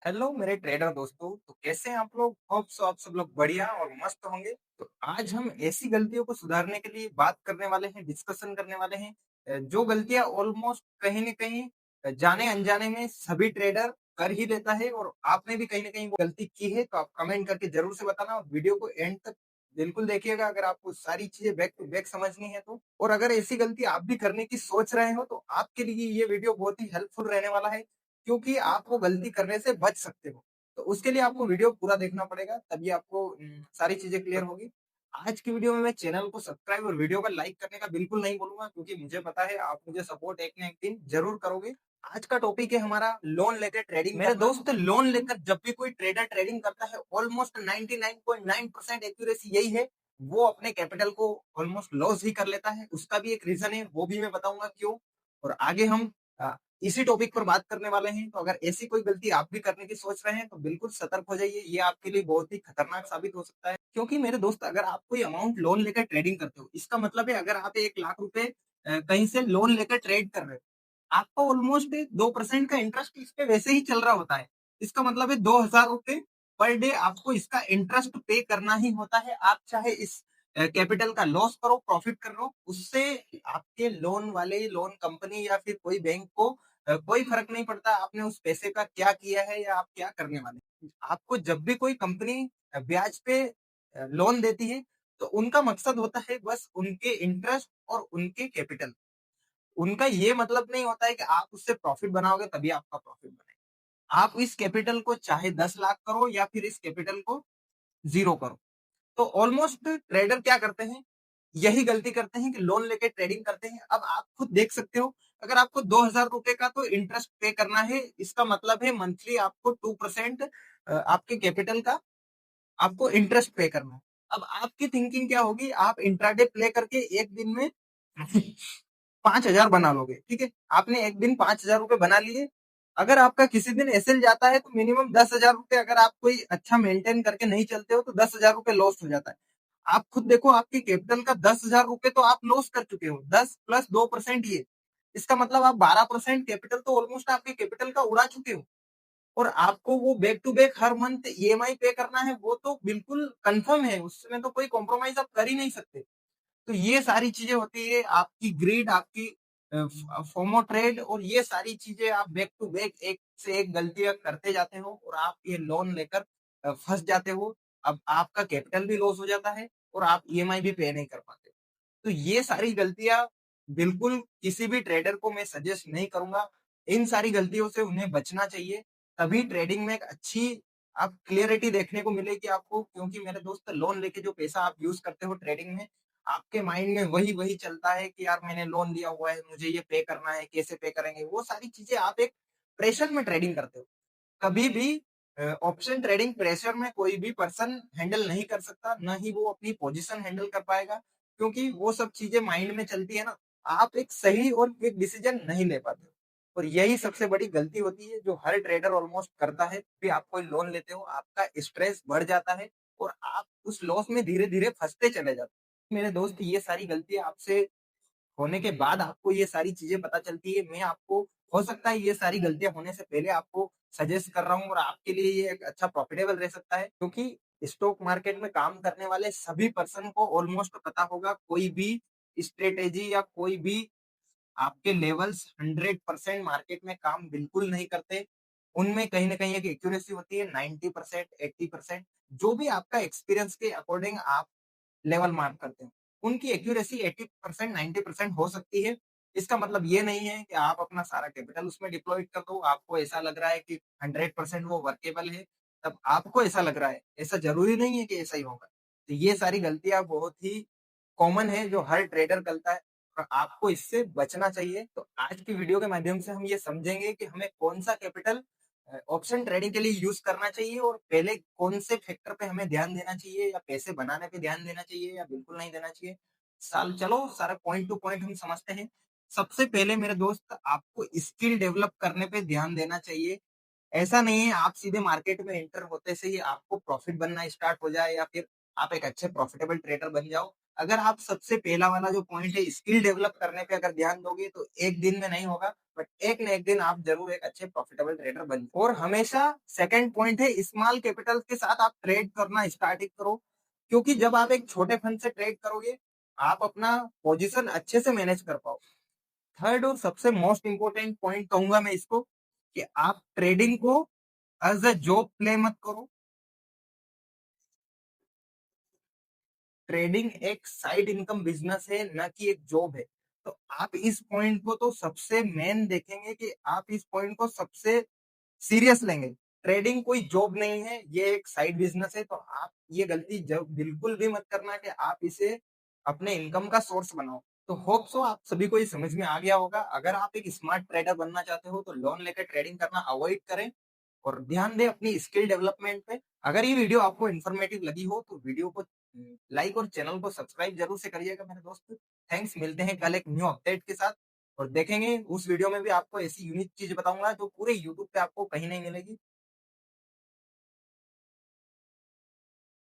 Hello मेरे trader दोस्तों। तो कैसे हैं आप लोग? होप सो आप सब लोग बढ़िया और मस्त होंगे। तो आज हम ऐसी गलतियों को सुधारने के लिए बात करने वाले हैं, डिस्कशन करने वाले हैं। जो गलतियां ऑलमोस्ट कहीं न कहीं जाने अनजाने में सभी ट्रेडर कर ही लेता है, और आपने भी कहीं न कहीं वो गलती की है तो आप कमेंट करके ज़रूर से बताना, और वीडियो को एंड तक बिल्कुल देखिएगा अगर आपको सारी चीज़ें बैक टू बैक समझनी है तो। और अगर ऐसी गलती आप भी करने की सोच रहे हो तो आपके लिए ये वीडियो बहुत ही हेल्पफुल रहने वाला है, क्योंकि आप वो गलती करने से बच सकते हो। तो उसके लिए आपको वीडियो पूरा देखना पड़ेगा, तभी आपको सारी चीज़ें क्लियर होगी। आज की वीडियो में मैं चैनल को सब्सक्राइब और वीडियो को लाइक करने का बिल्कुल नहीं बोलूँगा, क्योंकि मुझे पता है आप मुझे सपोर्ट एक ना एक दिन ज़रूर करोगे। आज का टॉपिक है हमारा लोन लेकर ट्रेडिंग। मेरे दोस्त, लोन लेकर जब भी कोई ट्रेडर ट्रेडिंग करता है, ऑलमोस्ट 99.9% एक्यूरेसी यही है, वो अपने कैपिटल को ऑलमोस्ट लॉस ही कर लेता है। उसका भी एक रीज़न है, वो भी मैं बताऊँगा क्यों। और आगे हम अ, इसी टॉपिक पर बात करने वाले हैं। तो अगर ऐसी कोई गलती आप भी करने की सोच रहे हैं तो बिल्कुल सतर्क हो जाइए, ये आपके लिए बहुत ही खतरनाक साबित हो सकता है। क्योंकि मेरे दोस्त, अगर आप कोई अमाउंट लोन लेकर ट्रेडिंग करते हो, इसका मतलब है अगर आप 1,00,000 रुपए कहीं से लोन लेकर ट्रेड कर रहे हो, आपका ऑलमोस्ट 2% का इंटरेस्ट इस पे वैसे ही चल रहा होता है। इसका मतलब है 2,000 रुपए पर डे आपको इसका इंटरेस्ट पे करना ही होता है। आप चाहे इस कैपिटल का लॉस करो, प्रॉफिट कर लो, उससे आपके लोन वाले लोन कंपनी या फिर कोई बैंक को कोई फ़र्क नहीं पड़ता आपने उस पैसे का क्या किया है या आप क्या करने वाले हैं। आपको जब भी कोई कंपनी ब्याज पे लोन देती है, तो उनका मकसद होता है बस उनके इंटरेस्ट और उनके कैपिटल। उनका ये मतलब नहीं होता है कि आप उससे प्रॉफिट बनाओगे तभी आपका प्रॉफिट बनेगा। आप इस कैपिटल को चाहे 10 लाख करो या फिर इस कैपिटल को ज़ीरो करो। तो ऑलमोस्ट ट्रेडर क्या करते हैं, यही गलती करते हैं कि लोन लेके ट्रेडिंग करते हैं। अब आप खुद देख सकते हो, अगर आपको 2,000 रुपए का तो इंटरेस्ट पे करना है, इसका मतलब है मंथली आपको 2% आपके कैपिटल का आपको इंटरेस्ट पे करना है। अब आपकी थिंकिंग क्या होगी, आप इंट्राडे प्ले करके एक दिन में 5,000 बना लोगे, ठीक है? आपने एक दिन 5,000 रुपए बना लिए। अगर आपका किसी दिन एसएल जाता है तो मिनिमम 10,000 रुपए, अगर आप कोई अच्छा मेंटेन करके नहीं चलते हो तो 10,000 रुपए लॉस हो जाता है। आप खुद देखो, आपके कैपिटल का 10,000 रुपए तो आप लॉस कर चुके हो, 10 प्लस 2% ये। इसका मतलब आप 12% कैपिटल तो ऑलमोस्ट आपके कैपिटल का उड़ा चुके हो। और आपको वो बैक टू बैक हर मंथ ईएमआई पे करना है, वो तो बिल्कुल कंफर्म है, उसमें तो कोई कॉम्प्रोमाइज़ आप कर ही नहीं सकते। तो ये सारी चीज़ें होती है, आपकी ग्रीड, आपकी फोमो ट्रेड, और ये सारी चीज़ें आप बैक टू बैक एक से एक गलतियाँ करते जाते हो और आप ये लोन लेकर फँस जाते हो। अब आपका कैपिटल भी लॉस हो जाता है और आप ईएमआई भी पे नहीं कर पाते। तो ये सारी गलतियाँ बिल्कुल किसी भी ट्रेडर को मैं सजेस्ट नहीं करूँगा। इन सारी गलतियों से उन्हें बचना चाहिए, तभी ट्रेडिंग में एक अच्छी आप क्लैरिटी देखने को मिलेगी आपको। क्योंकि मेरे दोस्त, लोन लेके जो पैसा आप यूज़ करते हो ट्रेडिंग में, आपके माइंड में वही-वही चलता है कि यार मैंने लोन लिया हुआ है, मुझे ये पे करना है, कैसे पे करेंगे? वो सारी चीज़ें आप एक प्रेशर में ट्रेडिंग करते हो। कभी भी ऑप्शन ट्रेडिंग प्रेशर में कोई भी पर्सन हैंडल नहीं कर सकता, ना ही वो अपनी पोजीशन हैंडल कर पाएगा, क्योंकि वो सब चीज़ें माइंड में चलती है ना, आप एक सही और क्विक डिसीजन नहीं ले पाते हो। और यही सबसे बड़ी गलती होती है जो हर ट्रेडर ऑलमोस्ट करता है। भी आप कोई लोन लेते हो, आपका स्ट्रेस बढ़ जाता है और आप उस लॉस में धीरे-धीरे फँसते चले जाते हो। मेरे दोस्त, ये सारी गलतियाँ आपसे होने के बाद आपको ये सारी चीज़ें पता चलती है। मैं आपको, हो सकता है ये सारी गलतियाँ होने से पहले आपको सजेस्ट कर रहा हूँ, और आपके लिए ये एक अच्छा प्रॉफिटेबल रह सकता है, क्योंकि स्टॉक मार्केट में काम करने वाले सभी पर्सन को ऑलमोस्ट पता होगा, कोई भी स्ट्रैटेजी या कोई भी आपके लेवल्स 100% मार्केट में काम बिल्कुल नहीं करते। उनमें कहीं न कहीं एक एक्यूरेसी होती है 90%, 80%, जो भी आपका एक्सपीरियंस के अकॉर्डिंग आप लेवल मार्क करते हैं। उनकी एक्यूरेसी 80% 90% हो सकती है। इसका मतलब ये नहीं है कि आप अपना सारा कैपिटल उसमें डिप्लॉय कर दो, आपको ऐसा लग रहा है कि 100% वो वर्केबल है, तब आपको ऐसा लग रहा है। ऐसा ज़रूरी नहीं है कि ऐसा ही होगा। तो ये सारी गलतियाँ बहुत ही कॉमन है जो हर ट्रेडर करता है, और आपको इससे बचना चाहिए। तो आज की वीडियो के माध्यम से हम ये समझेंगे कि हमें कौन-सा कैपिटल ऑप्शन ट्रेडिंग के लिए यूज़ करना चाहिए, और पहले कौन से फैक्टर पे हमें ध्यान देना चाहिए, या पैसे बनाने पे ध्यान देना चाहिए, या बिल्कुल नहीं देना चाहिए। चलो सारा पॉइंट टू पॉइंट हम समझते हैं। सबसे पहले मेरे दोस्त, आपको स्किल डेवलप करने पे ध्यान देना चाहिए। ऐसा नहीं है आप सीधे मार्केट में एंटर होते से ही आपको प्रॉफिट बनना स्टार्ट हो जाए, या फिर आप एक अच्छे प्रॉफिटेबल ट्रेडर बन जाओ। अगर आप सबसे पहला वाला जो पॉइंट है स्किल डेवलप करने पे अगर ध्यान दोगे तो एक दिन में नहीं होगा, बट एक ना एक दिन आप जरूर एक अच्छे प्रॉफिटेबल ट्रेडर बन। और हमेशा सेकंड पॉइंट है स्मॉल कैपिटल के साथ आप ट्रेड करना स्टार्ट करो, क्योंकि जब आप एक छोटे फंड से ट्रेड करोगे आप अपना पोजीशन अच्छे से मैनेज कर पाओ। थर्ड और सबसे मोस्ट इंपोर्टेंट पॉइंट कहूंगा मैं इसको, कि आप ट्रेडिंग को एज अ जॉब प्ले मत करो। ट्रेडिंग एक साइड इनकम बिजनेस है, ना कि एक जॉब है। तो आप इस पॉइंट को तो सबसे मेन देखेंगे, कि आप इस पॉइंट को सबसे सीरियस लेंगे। ट्रेडिंग कोई जॉब नहीं है, ये एक साइड बिजनेस है। तो आप ये गलती जब बिल्कुल भी मत करना कि आप इसे अपने इनकम का सोर्स बनाओ। तो होप सो आप सभी को ये समझ में आ गया होगा। अगर आप एक स्मार्ट ट्रेडर बनना चाहते हो तो लोन लेकर ट्रेडिंग करना अवॉइड करें और ध्यान दें अपनी स्किल डेवलपमेंट पे। अगर ये वीडियो आपको इन्फॉर्मेटिव लगी हो तो वीडियो को लाइक और चैनल को सब्सक्राइब जरूर से करिएगा मेरे दोस्त। थैंक्स, मिलते हैं कल एक न्यू अपडेट के साथ और देखेंगे उस वीडियो में भी आपको ऐसी यूनिक चीज बताऊंगा जो पूरे यूट्यूब पे आपको कहीं नहीं मिलेगी।